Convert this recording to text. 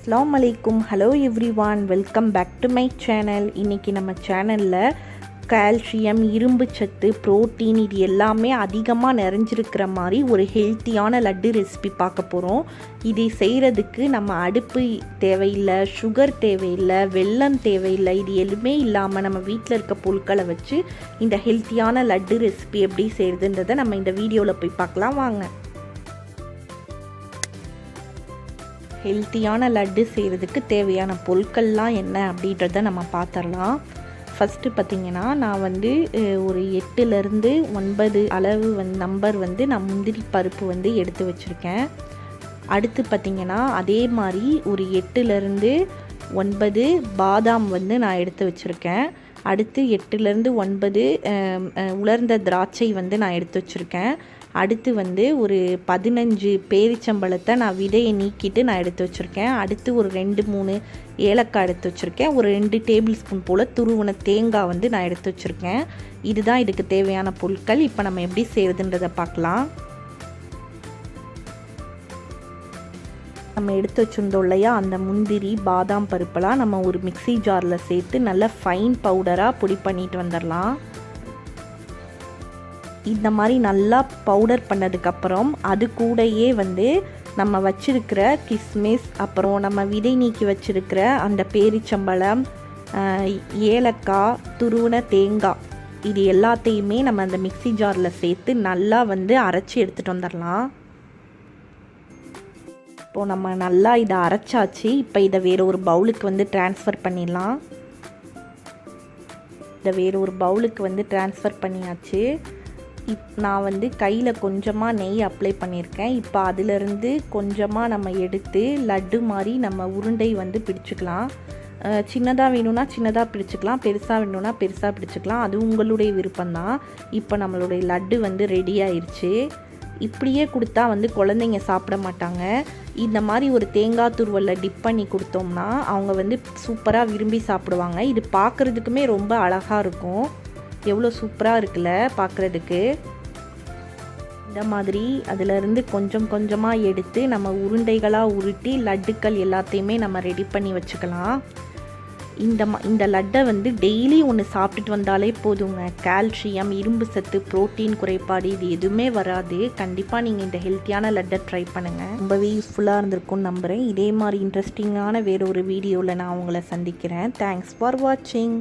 Assalamu alaikum. Hello everyone. Welcome back to my channel. இன்னைக்கு நம்ம சேனல்ல கால்சியம், இரும்பு சத்து, புரோட்டீன் இது எல்லாமே அதிகமாக நிறைஞ்சிருக்கிற மாதிரி ஒரு ஹெல்த்தியான லட்டு ரெசிபி பார்க்க போகிறோம். இதை செய்கிறதுக்கு நம்ம அடுப்பு தேவையில்லை, சுகர் தேவையில்லை, வெல்லம் தேவையில்லை. இது எதுவுமே இல்லாமல் நம்ம வீட்டில் இருக்க பொருட்களை வச்சு இந்த ஹெல்த்தியான லட்டு ரெசிபி எப்படி செய்கிறதுன்றதை நம்ம இந்த வீடியோவில் போய் பார்க்கலாம் வாங்க. ஹெல்த்தியான லட்டு செய்கிறதுக்கு தேவையான பொருட்கள்லாம் என்ன அப்படின்றத நம்ம பார்த்துடலாம். ஃபஸ்ட்டு பார்த்திங்கன்னா நான் ஒரு 8லேருந்து 9 அளவு நம்பர் நான் முந்திரி பருப்பு எடுத்து வச்சுருக்கேன். அடுத்து பார்த்திங்கன்னா அதே மாதிரி ஒரு 8லேருந்து 9 பாதாம் நான் எடுத்து வச்சுருக்கேன். அடுத்து 8லேருந்து 9 உலர்ந்த திராட்சை நான் எடுத்து வச்சுருக்கேன். அடுத்து ஒரு 15 பேரிச்சம்பழத்தை நான் விதையை நீக்கிட்டு நான் எடுத்து வச்சுருக்கேன். அடுத்து ஒரு 2-3 ஏலக்காய் எடுத்து வச்சுருக்கேன். ஒரு 2 டேபிள் ஸ்பூன் போல் துருவன தேங்காய் நான் எடுத்து வச்சுருக்கேன். இதுதான் இதுக்கு தேவையான பொருட்கள். இப்போ நம்ம எப்படி செய்கிறதுன்றதை பார்க்கலாம். நம்ம எடுத்து வச்சுருந்தோம் இல்லையா, அந்த முந்திரி பாதாம் பருப்பெல்லாம் நம்ம ஒரு மிக்ஸி ஜாரில் சேர்த்து நல்லா ஃபைன் பவுடராக பொடி பண்ணிட்டு வந்துடலாம். இந்த மாதிரி நல்லா பவுடர் பண்ணதுக்கப்புறம் அது கூடயே நம்ம வச்சுருக்கிற கிஸ்மிஸ், அப்புறம் நம்ம விதை நீக்கி வச்சுருக்கிற அந்த பேரிச்சம்பழம், ஏலக்காய், துருவன தேங்காய் இது எல்லாத்தையுமே நம்ம அந்த மிக்ஸி ஜாரில் சேர்த்து நல்லா அரைச்சி எடுத்துகிட்டு வந்துடலாம். இப்போது நம்ம நல்லா இதை அரைச்சாச்சு. இப்போ இதை வேறு ஒரு பவுலுக்கு ட்ரான்ஸ்ஃபர் பண்ணிடலாம். இதை வேறு ஒரு பவுலுக்கு ட்ரான்ஸ்ஃபர் பண்ணியாச்சு. நான் கையில் கொஞ்சமாக நெய் அப்ளை பண்ணியிருக்கேன். இப்போ அதிலிருந்து கொஞ்சமாக நம்ம எடுத்து லட்டு மாதிரி நம்ம உருண்டை பிடிச்சிக்கலாம். சின்னதாக வேணும்னா சின்னதாக பிடிச்சிக்கலாம், பெருசாக வேணும்னா பெருசாக பிடிச்சிக்கலாம். அது உங்களுடைய விருப்பம்தான். இப்போ நம்மளுடைய லட்டு ரெடி ஆயிடுச்சு. இப்படியே கொடுத்தா குழந்தைங்க சாப்பிட மாட்டாங்க. இந்த மாதிரி ஒரு தேங்காய் துருவலில் டிப் பண்ணி கொடுத்தோம்னா அவங்க சூப்பராக விரும்பி சாப்பிடுவாங்க. இது பார்க்குறதுக்குமே ரொம்ப அழகாக இருக்கும். எவ்வளோ சூப்பராக இருக்குல்ல பார்க்குறதுக்கு. இந்த மாதிரி அதிலிருந்து கொஞ்சம் கொஞ்சமாக எடுத்து நம்ம உருண்டைகளாக உருட்டி லட்டுக்கள் எல்லாத்தையுமே நம்ம ரெடி பண்ணி வச்சுக்கலாம். இந்த லட்டை டெய்லி ஒன்று சாப்பிட்டுட்டு வந்தாலே போதுங்க. கால்சியம், இரும்பு சத்து, புரோட்டீன் குறைபாடு இது எதுவுமே வராது. கண்டிப்பாக நீங்கள் இந்த ஹெல்த்தியான லட்டை ட்ரை பண்ணுங்கள். ரொம்பவே யூஸ்ஃபுல்லாக இருந்திருக்கும்னு நம்புகிறேன். இதே மாதிரி இன்ட்ரெஸ்டிங்கான வேறு ஒரு வீடியோவில் நான் உங்களை சந்திக்கிறேன். தேங்க்ஸ் ஃபார் வாட்சிங்.